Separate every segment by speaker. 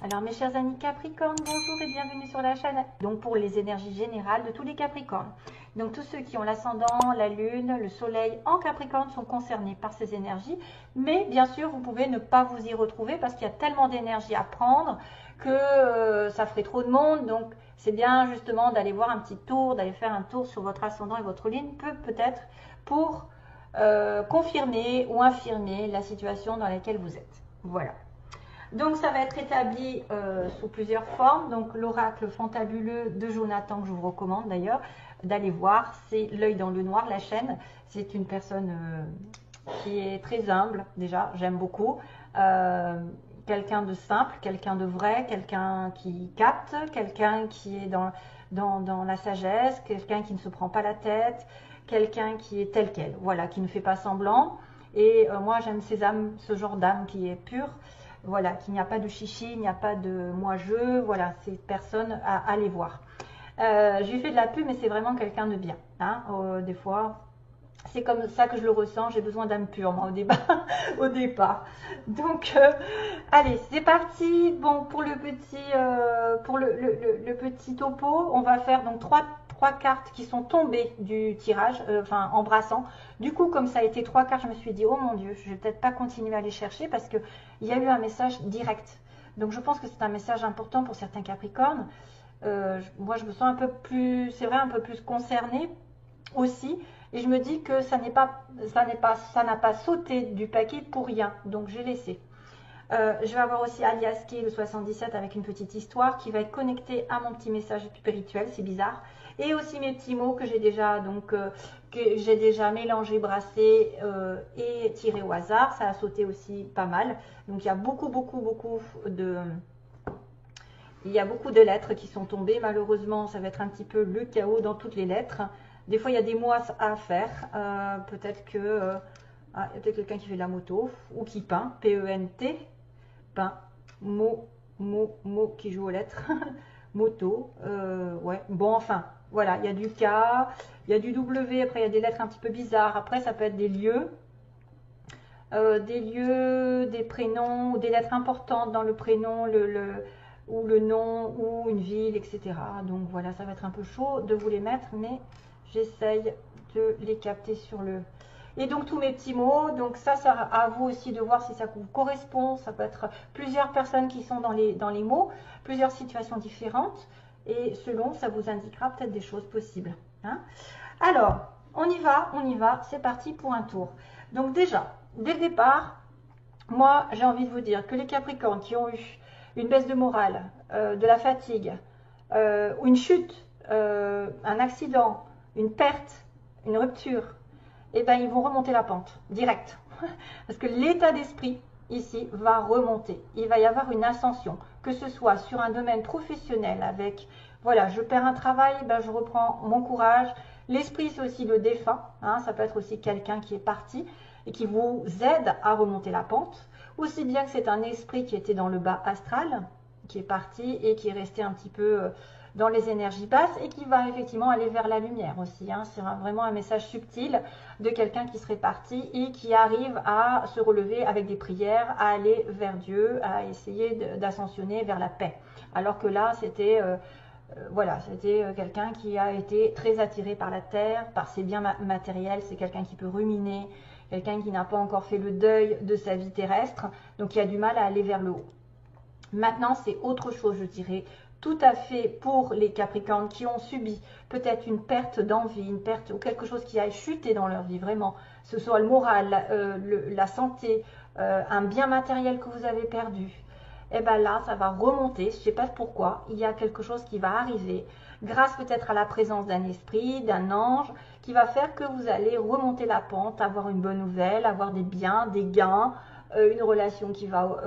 Speaker 1: Alors mes chers amis Capricorne, bonjour et bienvenue sur la chaîne. Donc pour les énergies générales de tous les Capricornes. Donc tous ceux qui ont l'ascendant, la lune, le soleil en Capricorne sont concernés par ces énergies. Mais bien sûr, vous pouvez ne pas vous y retrouver parce qu'il y a tellement d'énergie à prendre que ça ferait trop de monde. Donc c'est bien justement d'aller voir un petit tour, d'aller faire un tour sur votre ascendant et votre lune, peut-être pour confirmer ou infirmer la situation dans laquelle vous êtes. Voilà. Donc ça va être établi sous plusieurs formes. Donc l'oracle fantabuleux de Jonathan, que je vous recommande d'ailleurs d'aller voir, c'est L'œil dans le noir, la chaîne. C'est une personne qui est très humble, déjà, j'aime beaucoup. Quelqu'un de simple, quelqu'un de vrai, quelqu'un qui capte, quelqu'un qui est dans la sagesse, quelqu'un qui ne se prend pas la tête, quelqu'un qui est tel quel, voilà, qui ne fait pas semblant. Et moi j'aime ces âmes, ce genre d'âme qui est pure. Voilà, qu'il n'y a pas de chichi, il n'y a pas de moi-je, voilà, ces personnes à aller voir. J'ai fait de la pub, mais c'est vraiment quelqu'un de bien. Hein, des fois, c'est comme ça que je le ressens, j'ai besoin d'âme pure, moi, au départ. Donc, allez, c'est parti. Bon, pour le petit topo, on va faire donc trois cartes qui sont tombées du tirage, enfin embrassant. Du coup, comme ça a été 3 cartes, je me suis dit, oh mon Dieu, je vais peut-être pas continuer à les chercher parce qu'il y a eu un message direct. Donc je pense que c'est un message important pour certains Capricornes. Moi, je me sens un peu plus, c'est vrai, un peu plus concernée aussi. Et je me dis que ça n'a pas sauté du paquet pour rien. Donc j'ai laissé. Je vais avoir aussi Aliaski le 77 avec une petite histoire qui va être connectée à mon petit message spirituel, c'est bizarre. Et aussi mes petits mots que j'ai déjà mélangé, brassé et tiré au hasard. Ça a sauté aussi pas mal. Donc il y a beaucoup de lettres qui sont tombées. Malheureusement, ça va être un petit peu le chaos dans toutes les lettres. Des fois, il y a des mots à faire. Peut-être que il y a peut-être quelqu'un qui fait de la moto ou qui peint, P-E-N-T. Mot qui joue aux lettres, moto, ouais, bon, enfin, voilà, il y a du K, il y a du W, après il y a des lettres un petit peu bizarres, après ça peut être des lieux, des prénoms, ou des lettres importantes dans le prénom, ou le nom, ou une ville, etc. Donc voilà, ça va être un peu chaud de vous les mettre, mais j'essaye de les capter sur le... Et donc tous mes petits mots, donc ça à vous aussi de voir si ça vous correspond. Ça peut être plusieurs personnes qui sont dans les mots, plusieurs situations différentes. Et selon, ça vous indiquera peut-être des choses possibles. Hein. Alors, on y va, c'est parti pour un tour. Donc déjà, dès le départ, moi j'ai envie de vous dire que les Capricornes qui ont eu une baisse de morale, de la fatigue, ou une chute, un accident, une perte, une rupture, eh ben, ils vont remonter la pente, direct. Parce que l'état d'esprit, ici, va remonter. Il va y avoir une ascension, que ce soit sur un domaine professionnel avec, voilà, je perds un travail, ben, je reprends mon courage. L'esprit, c'est aussi le défunt. Hein, ça peut être aussi quelqu'un qui est parti et qui vous aide à remonter la pente. Aussi bien que c'est un esprit qui était dans le bas astral, qui est parti et qui est resté un petit peu... dans les énergies basses et qui va effectivement aller vers la lumière aussi. Hein. C'est vraiment un message subtil de quelqu'un qui serait parti et qui arrive à se relever avec des prières, à aller vers Dieu, à essayer d'ascensionner vers la paix. Alors que là, c'était voilà, c'était quelqu'un qui a été très attiré par la terre, par ses biens matériels. C'est quelqu'un qui peut ruminer, quelqu'un qui n'a pas encore fait le deuil de sa vie terrestre, donc qui a du mal à aller vers le haut. Maintenant, c'est autre chose, je dirais, tout à fait pour les Capricornes qui ont subi peut-être une perte d'envie, une perte ou quelque chose qui a chuté dans leur vie, vraiment, que ce soit le moral, la santé, un bien matériel que vous avez perdu, et bien là, ça va remonter, je ne sais pas pourquoi, il y a quelque chose qui va arriver, grâce peut-être à la présence d'un esprit, d'un ange, qui va faire que vous allez remonter la pente, avoir une bonne nouvelle, avoir des biens, des gains, une relation qui va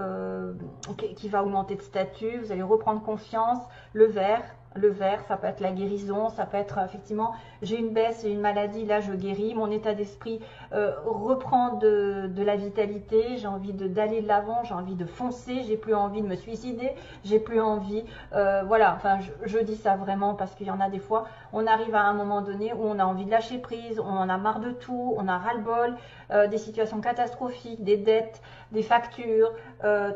Speaker 1: augmenter de statut, vous allez reprendre confiance, le vert, le vert, ça peut être la guérison, ça peut être effectivement, j'ai une baisse, j'ai une maladie, là je guéris, mon état d'esprit reprend de la vitalité, j'ai envie d'aller de l'avant, j'ai envie de foncer, j'ai plus envie de me suicider, j'ai plus envie, voilà, enfin je dis ça vraiment parce qu'il y en a des fois, on arrive à un moment donné où on a envie de lâcher prise, on en a marre de tout, on a ras-le-bol, des situations catastrophiques, des dettes, des factures,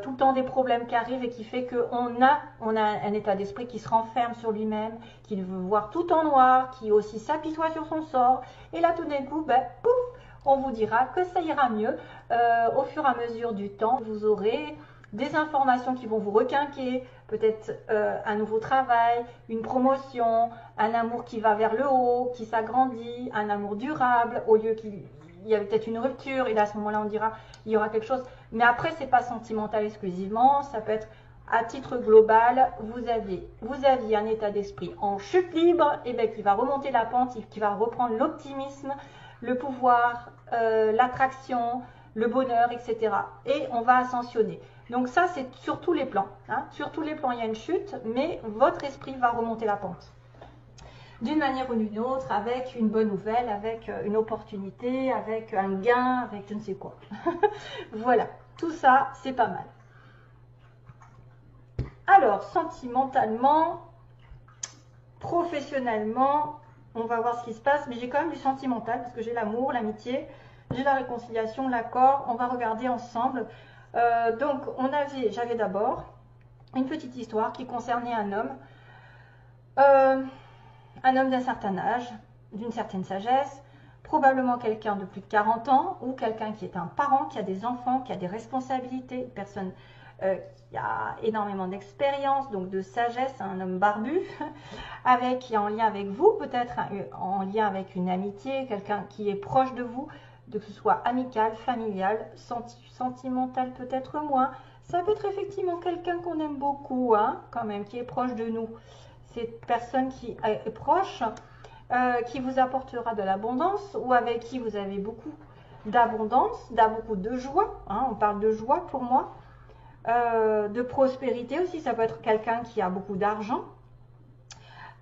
Speaker 1: tout le temps des problèmes qui arrivent et qui fait qu'on a un état d'esprit qui se renferme sur lui-même, qui veut voir tout en noir, qui aussi s'apitoie sur son sort. Et là, tout d'un coup, ben, pouf, on vous dira que ça ira mieux. Au fur et à mesure du temps, vous aurez des informations qui vont vous requinquer, peut-être un nouveau travail, une promotion, un amour qui va vers le haut, qui s'agrandit, un amour durable, au lieu qu'il y avait peut-être une rupture, et là, à ce moment-là, on dira, il y aura quelque chose. Mais après, c'est pas sentimental exclusivement, ça peut être à titre global, vous aviez un état d'esprit en chute libre, et bien qui va remonter la pente, qui va reprendre l'optimisme, le pouvoir, l'attraction, le bonheur, etc. Et on va ascensionner. Donc ça, c'est sur tous les plans. Hein. Sur tous les plans, il y a une chute, mais votre esprit va remonter la pente. D'une manière ou d'une autre, avec une bonne nouvelle, avec une opportunité, avec un gain, avec je ne sais quoi. Voilà, tout ça, c'est pas mal. Alors, sentimentalement, professionnellement, on va voir ce qui se passe, mais j'ai quand même du sentimental, parce que j'ai l'amour, l'amitié, j'ai la réconciliation, l'accord, on va regarder ensemble. Donc, j'avais d'abord une petite histoire qui concernait un homme d'un certain âge, d'une certaine sagesse, probablement quelqu'un de plus de 40 ans, ou quelqu'un qui est un parent, qui a des enfants, qui a des responsabilités, une personne qui a énormément d'expérience, donc de sagesse, un homme barbu, qui est en lien avec vous, peut-être en lien avec une amitié, quelqu'un qui est proche de vous, que ce soit amical, familial, sentimental peut-être moins. Ça peut être effectivement quelqu'un qu'on aime beaucoup, hein, quand même, qui est proche de nous. Cette personne qui est proche, qui vous apportera de l'abondance ou avec qui vous avez beaucoup d'abondance, beaucoup de joie, hein, on parle de joie pour moi, de prospérité aussi, ça peut être quelqu'un qui a beaucoup d'argent.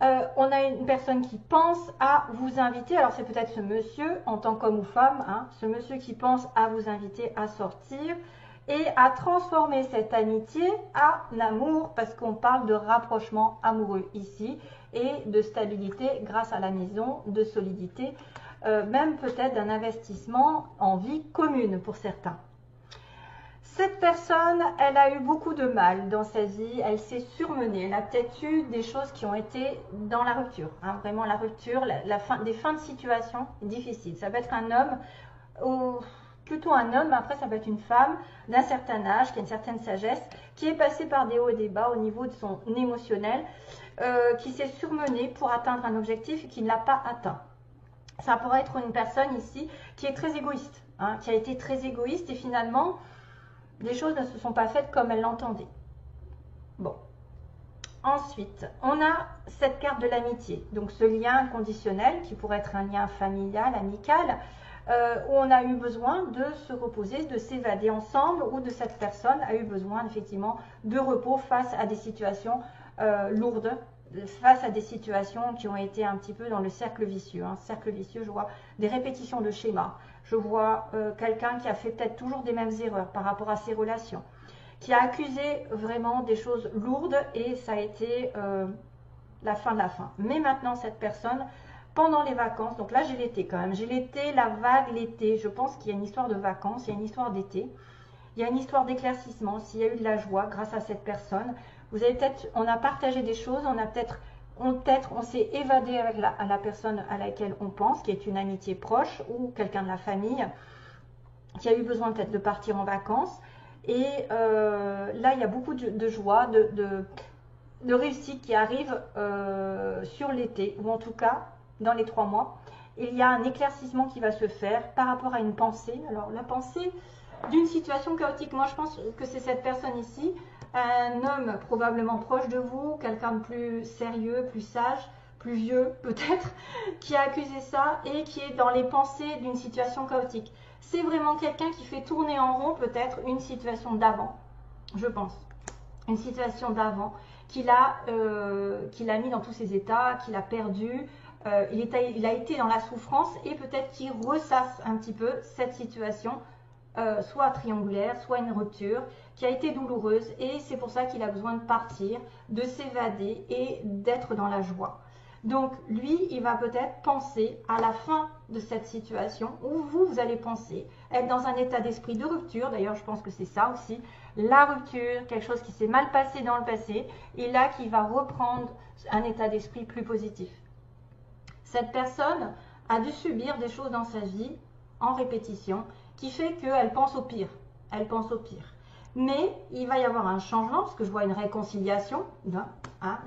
Speaker 1: On a une personne qui pense à vous inviter, alors c'est peut-être ce monsieur en tant qu'homme ou femme, hein, ce monsieur qui pense à vous inviter à sortir et à transformer cette amitié en amour, parce qu'on parle de rapprochement amoureux ici et de stabilité grâce à la maison, de solidité, même peut-être d'un investissement en vie commune pour certains. Cette personne, elle a eu beaucoup de mal dans sa vie, elle s'est surmenée, elle a peut-être eu des choses qui ont été dans la rupture, hein, vraiment la rupture, des fins de situation difficiles. Ça peut être un homme, ou plutôt un homme, mais après ça peut être une femme d'un certain âge, qui a une certaine sagesse, qui est passée par des hauts et des bas au niveau de son émotionnel, qui s'est surmenée pour atteindre un objectif et qui ne l'a pas atteint. Ça pourrait être une personne ici qui est très égoïste, hein, qui a été très égoïste et finalement les choses ne se sont pas faites comme elle l'entendait. Bon. Ensuite, on a cette carte de l'amitié. Donc ce lien conditionnel qui pourrait être un lien familial, amical, où on a eu besoin de se reposer, de s'évader ensemble, ou de cette personne a eu besoin effectivement de repos face à des situations lourdes, face à des situations qui ont été un petit peu dans le cercle vicieux. Hein. Cercle vicieux, je vois des répétitions de schémas. Je vois quelqu'un qui a fait peut-être toujours des mêmes erreurs par rapport à ses relations, qui a accusé vraiment des choses lourdes et ça a été la fin de la fin. Mais maintenant, cette personne, pendant les vacances, donc là j'ai l'été quand même, j'ai l'été, la vague, l'été, je pense qu'il y a une histoire de vacances, il y a une histoire d'été, il y a une histoire d'éclaircissement, s'il y a eu de la joie grâce à cette personne. Vous avez peut-être, on a partagé des choses, on s'est évadé avec la personne à laquelle on pense, qui est une amitié proche ou quelqu'un de la famille, qui a eu besoin peut-être de partir en vacances. Et là, il y a beaucoup de joie, de réussite qui arrive sur l'été, ou en tout cas dans les 3 mois. Il y a un éclaircissement qui va se faire par rapport à une pensée. Alors la pensée d'une situation chaotique, moi je pense que c'est cette personne ici, un homme probablement proche de vous, quelqu'un de plus sérieux, plus sage, plus vieux peut-être, qui a accusé ça et qui est dans les pensées d'une situation chaotique. C'est vraiment quelqu'un qui fait tourner en rond peut-être une situation d'avant, je pense. une situation d'avant qu'il a mis dans tous ses états, qu'il a perdu. Il a été dans la souffrance et peut-être qu'il ressasse un petit peu cette situation, soit triangulaire, soit une rupture, qui a été douloureuse, et c'est pour ça qu'il a besoin de partir, de s'évader et d'être dans la joie. Donc lui, il va peut-être penser à la fin de cette situation, où vous allez penser être dans un état d'esprit de rupture. D'ailleurs, je pense que c'est ça aussi, la rupture, quelque chose qui s'est mal passé dans le passé, et là qui va reprendre un état d'esprit plus positif. Cette personne a dû subir des choses dans sa vie en répétition qui fait qu'elle pense au pire. Elle pense au pire. Mais il va y avoir un changement, parce que je vois une réconciliation, hein,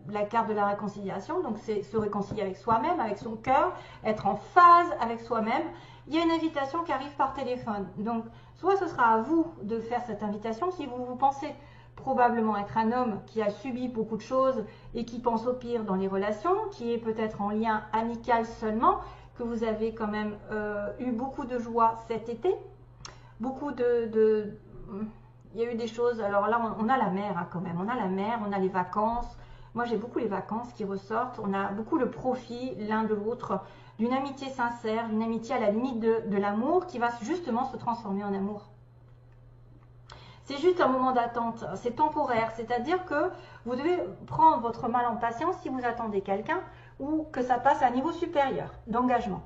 Speaker 1: la carte de la réconciliation, donc c'est se réconcilier avec soi-même, avec son cœur, être en phase avec soi-même. Il y a une invitation qui arrive par téléphone. Donc, soit ce sera à vous de faire cette invitation, si vous pensez probablement être un homme qui a subi beaucoup de choses et qui pense au pire dans les relations, qui est peut-être en lien amical seulement, que vous avez quand même eu beaucoup de joie cet été, beaucoup il y a eu des choses. Alors là, on a la mer hein, quand même, on a la mer, on a les vacances. Moi, j'ai beaucoup les vacances qui ressortent. On a beaucoup le profit l'un de l'autre, d'une amitié sincère, d'une amitié à la limite de l'amour qui va justement se transformer en amour. C'est juste un moment d'attente, c'est temporaire, c'est-à-dire que vous devez prendre votre mal en patience si vous attendez quelqu'un, ou que ça passe à un niveau supérieur d'engagement.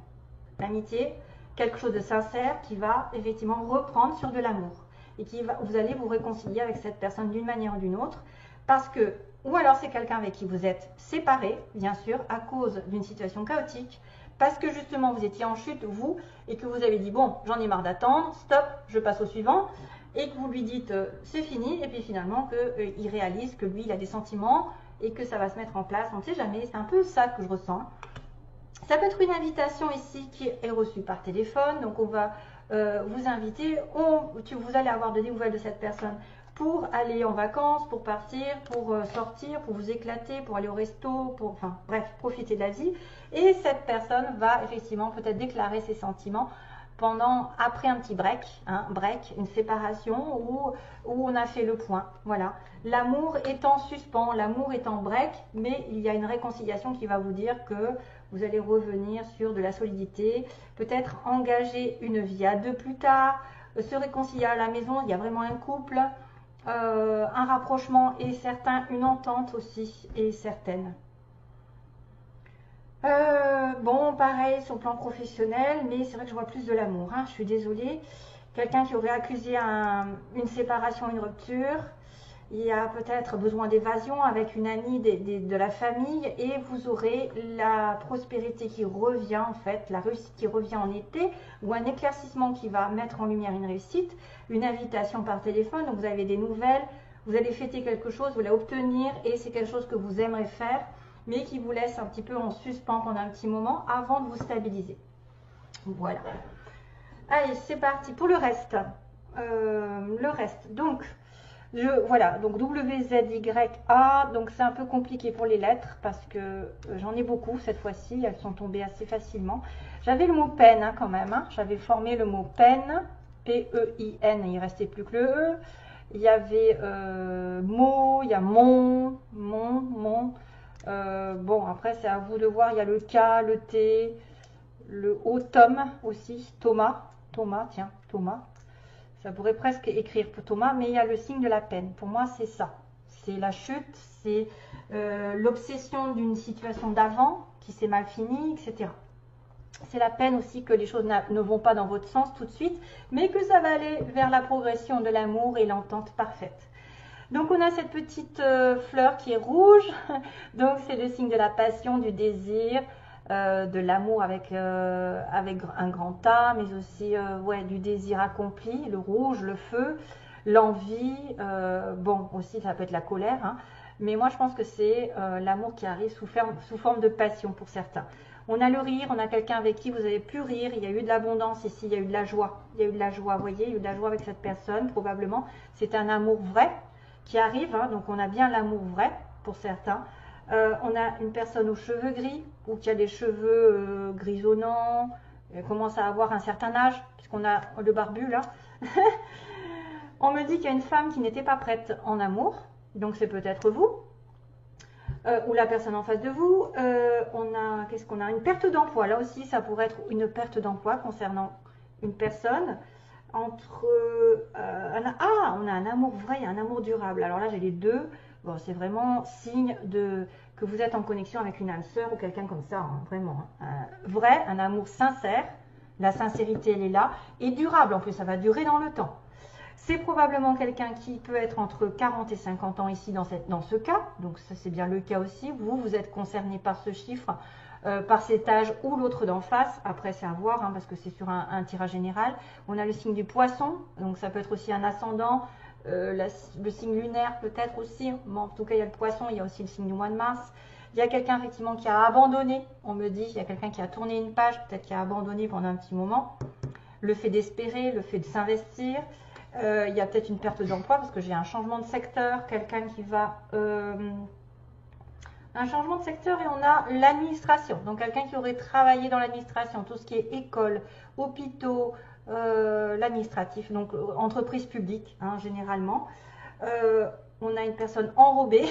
Speaker 1: L'amitié, quelque chose de sincère qui va effectivement reprendre sur de l'amour, et vous allez vous réconcilier avec cette personne d'une manière ou d'une autre, parce que, ou alors c'est quelqu'un avec qui vous êtes séparés, bien sûr, à cause d'une situation chaotique, parce que justement vous étiez en chute, vous, et que vous avez dit, bon, j'en ai marre d'attendre, stop, je passe au suivant, et que vous lui dites c'est fini, et puis finalement qu'il réalise que lui il a des sentiments et que ça va se mettre en place. On ne sait jamais, c'est un peu ça que je ressens. Ça peut être une invitation ici qui est reçue par téléphone, donc on va vous inviter, vous allez avoir des nouvelles de cette personne pour aller en vacances, pour partir, pour sortir, pour vous éclater, pour aller au resto, enfin bref, profiter de la vie. Et cette personne va effectivement peut-être déclarer ses sentiments après un petit break, une séparation où on a fait le point. Voilà. L'amour est en suspens, l'amour est en break, mais il y a une réconciliation qui va vous dire que vous allez revenir sur de la solidité, peut-être engager une vie à deux plus tard, se réconcilier à la maison, il y a vraiment un couple, un rapprochement est certain, une entente aussi est certaine. Bon, pareil sur le plan professionnel, mais c'est vrai que je vois plus de l'amour, je suis désolée. Quelqu'un qui aurait accusé une séparation, une rupture, il y a peut-être besoin d'évasion avec une amie de la famille, et vous aurez la prospérité qui revient en fait, la réussite qui revient en été, ou un éclaircissement qui va mettre en lumière une réussite, une invitation par téléphone, donc vous avez des nouvelles, vous allez fêter quelque chose, vous allez obtenir, et c'est quelque chose que vous aimerez faire, mais qui vous laisse un petit peu en suspens pendant un petit moment avant de vous stabiliser. Voilà. Allez, c'est parti pour le reste. Donc, voilà, donc WZYA, donc c'est un peu compliqué pour les lettres parce que j'en ai beaucoup cette fois-ci, elles sont tombées assez facilement. J'avais le mot peine quand même, j'avais formé le mot peine, P-E-I-N, il ne restait plus que le E. Il y avait mot, il y a mon. Bon, après c'est à vous de voir, il y a le K, le T, le O, Tom aussi, Thomas, tiens, Thomas. Ça pourrait presque écrire pour Thomas, mais il y a le signe de la peine. Pour moi, c'est ça. C'est la chute, c'est l'obsession d'une situation d'avant qui s'est mal finie, etc. C'est la peine aussi que les choses ne vont pas dans votre sens tout de suite, mais que ça va aller vers la progression de l'amour et l'entente parfaite. Donc on a cette petite fleur qui est rouge, donc c'est le signe de la passion, du désir, de l'amour avec un grand A, mais aussi du désir accompli, le rouge, le feu, l'envie, bon aussi ça peut être la colère, mais moi je pense que c'est l'amour qui arrive sous forme de passion pour certains. On a le rire, on a quelqu'un avec qui vous avez pu rire, il y a eu de l'abondance ici, il y a eu de la joie, vous voyez, il y a eu de la joie avec cette personne, probablement c'est un amour vrai qui arrive, donc on a bien l'amour vrai pour certains. On a une personne aux cheveux gris, ou qui a des cheveux grisonnants, commence à avoir un certain âge, puisqu'on a le barbu là. On me dit qu'il y a une femme qui n'était pas prête en amour, donc c'est peut-être vous, ou la personne en face de vous. Qu'est-ce qu'on a? Une perte d'emploi. Là aussi, ça pourrait être une perte d'emploi concernant une personne. On a un amour vrai et un amour durable. Alors là, j'ai les deux. Bon, c'est vraiment signe que vous êtes en connexion avec une âme sœur ou quelqu'un comme ça, hein, vraiment. Vrai, un amour sincère. La sincérité, elle est là. Et durable, en plus, ça va durer dans le temps. C'est probablement quelqu'un qui peut être entre 40 et 50 ans ici dans ce cas. Donc ça, c'est bien le cas aussi. Vous êtes concerné par ce chiffre, par cet âge ou l'autre d'en face. Après, c'est à voir, hein, parce que c'est sur un tirage général. On a le signe du poisson. Donc ça peut être aussi un ascendant. Le signe lunaire peut-être aussi. Bon, en tout cas, il y a le poisson. Il y a aussi le signe du mois de mars. Il y a quelqu'un effectivement qui a abandonné. On me dit, il y a quelqu'un qui a tourné une page. Peut-être qui a abandonné pendant un petit moment. Le fait d'espérer, le fait de s'investir. Il y a peut-être une perte d'emploi parce que j'ai un changement de secteur, quelqu'un qui va... un changement de secteur et on a l'administration. Donc quelqu'un qui aurait travaillé dans l'administration, tout ce qui est école, hôpitaux, l'administratif, donc entreprise publique, hein, généralement. On a une personne enrobée,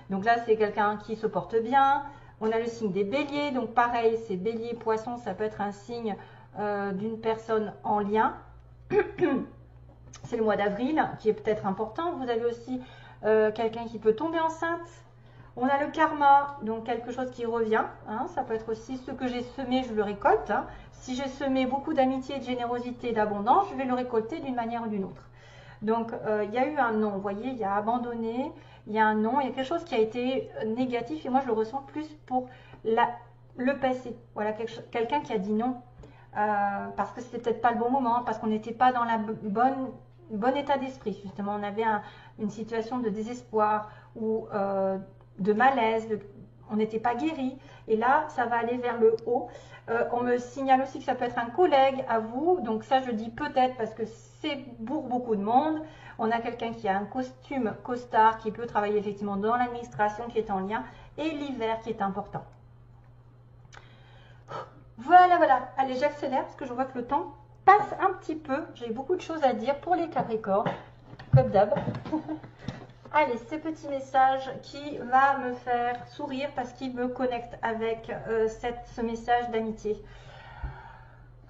Speaker 1: donc là c'est quelqu'un qui se porte bien. On a le signe des béliers, donc pareil, c'est bélier, poisson, ça peut être un signe d'une personne en lien. C'est le mois d'avril qui est peut-être important. Vous avez aussi quelqu'un qui peut tomber enceinte. On a le karma, donc quelque chose qui revient. Hein. Ça peut être aussi ce que j'ai semé, je le récolte. Hein. Si j'ai semé beaucoup d'amitié, de générosité, d'abondance, je vais le récolter d'une manière ou d'une autre. Donc, il y a eu un non. Vous voyez, il y a abandonné, il y a un non. Il y a quelque chose qui a été négatif et moi, je le ressens plus pour le passé. Voilà, quelqu'un qui a dit non. Parce que c'était peut-être pas le bon moment, parce qu'on n'était pas dans la bon état d'esprit. Justement, on avait une situation de désespoir ou de malaise, on n'était pas guéri. Et là, ça va aller vers le haut. On me signale aussi que ça peut être un collègue à vous. Donc ça, je dis peut-être parce que c'est pour beaucoup de monde. On a quelqu'un qui a un costume costard, qui peut travailler effectivement dans l'administration, qui est en lien, et l'hiver qui est important. Voilà, voilà. Allez, j'accélère parce que je vois que le temps passe un petit peu. J'ai beaucoup de choses à dire pour les Capricornes, comme d'hab. Allez, ce petit message qui va me faire sourire parce qu'il me connecte avec ce message d'amitié.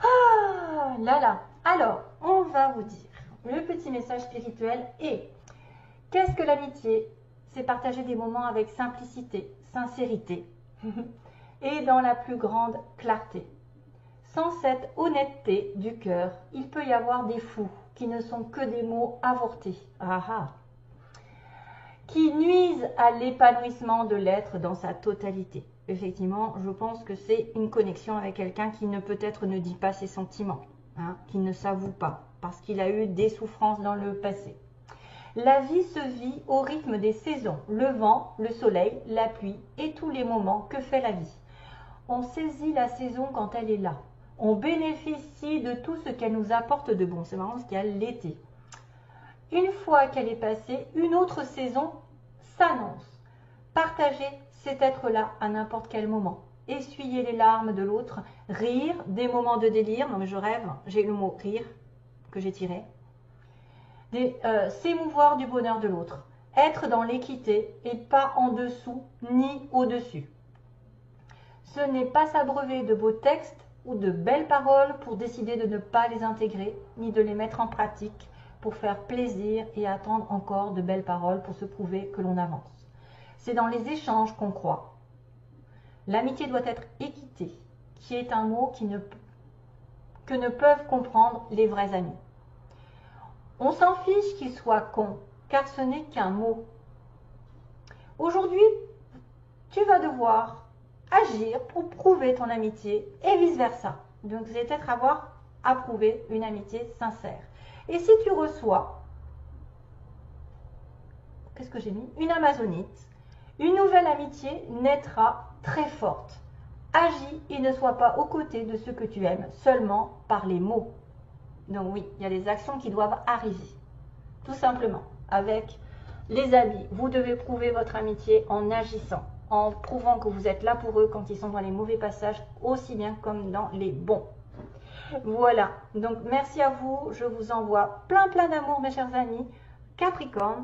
Speaker 1: Ah là là. Alors, on va vous dire, le petit message spirituel est: qu'est-ce que l'amitié? C'est partager des moments avec simplicité, sincérité. Et dans la plus grande clarté. Sans cette honnêteté du cœur, il peut y avoir des fous qui ne sont que des mots avortés, qui nuisent à l'épanouissement de l'être dans sa totalité. Effectivement, je pense que c'est une connexion avec quelqu'un qui peut-être ne dit pas ses sentiments, hein, qui ne s'avoue pas, parce qu'il a eu des souffrances dans le passé. La vie se vit au rythme des saisons, le vent, le soleil, la pluie et tous les moments que fait la vie. On saisit la saison quand elle est là. On bénéficie de tout ce qu'elle nous apporte de bon. C'est marrant parce qu'il y a l'été. Une fois qu'elle est passée, une autre saison s'annonce. Partagez, c'est être là à n'importe quel moment. Essuyer les larmes de l'autre, rire, des moments de délire. Non mais je rêve, j'ai le mot rire que j'ai tiré. S'émouvoir du bonheur de l'autre. Être dans l'équité et pas en dessous ni au-dessus. Ce n'est pas s'abreuver de beaux textes ou de belles paroles pour décider de ne pas les intégrer, ni de les mettre en pratique pour faire plaisir et attendre encore de belles paroles pour se prouver que l'on avance. C'est dans les échanges qu'on croit. L'amitié doit être équité, qui est un mot que ne peuvent comprendre les vrais amis. On s'en fiche qu'il soit con, car ce n'est qu'un mot. Aujourd'hui, tu vas devoir agir pour prouver ton amitié et vice-versa. Donc, vous allez peut-être avoir à prouver une amitié sincère. Et si tu reçois, qu'est-ce que j'ai mis? Une amazonite, une nouvelle amitié naîtra très forte. Agis et ne sois pas aux côtés de ceux que tu aimes, seulement par les mots. Donc oui, il y a des actions qui doivent arriver. Tout simplement, avec les amis, vous devez prouver votre amitié en agissant, en prouvant que vous êtes là pour eux quand ils sont dans les mauvais passages, aussi bien comme dans les bons. Voilà, donc merci à vous, je vous envoie plein d'amour mes chers amis. Capricorne,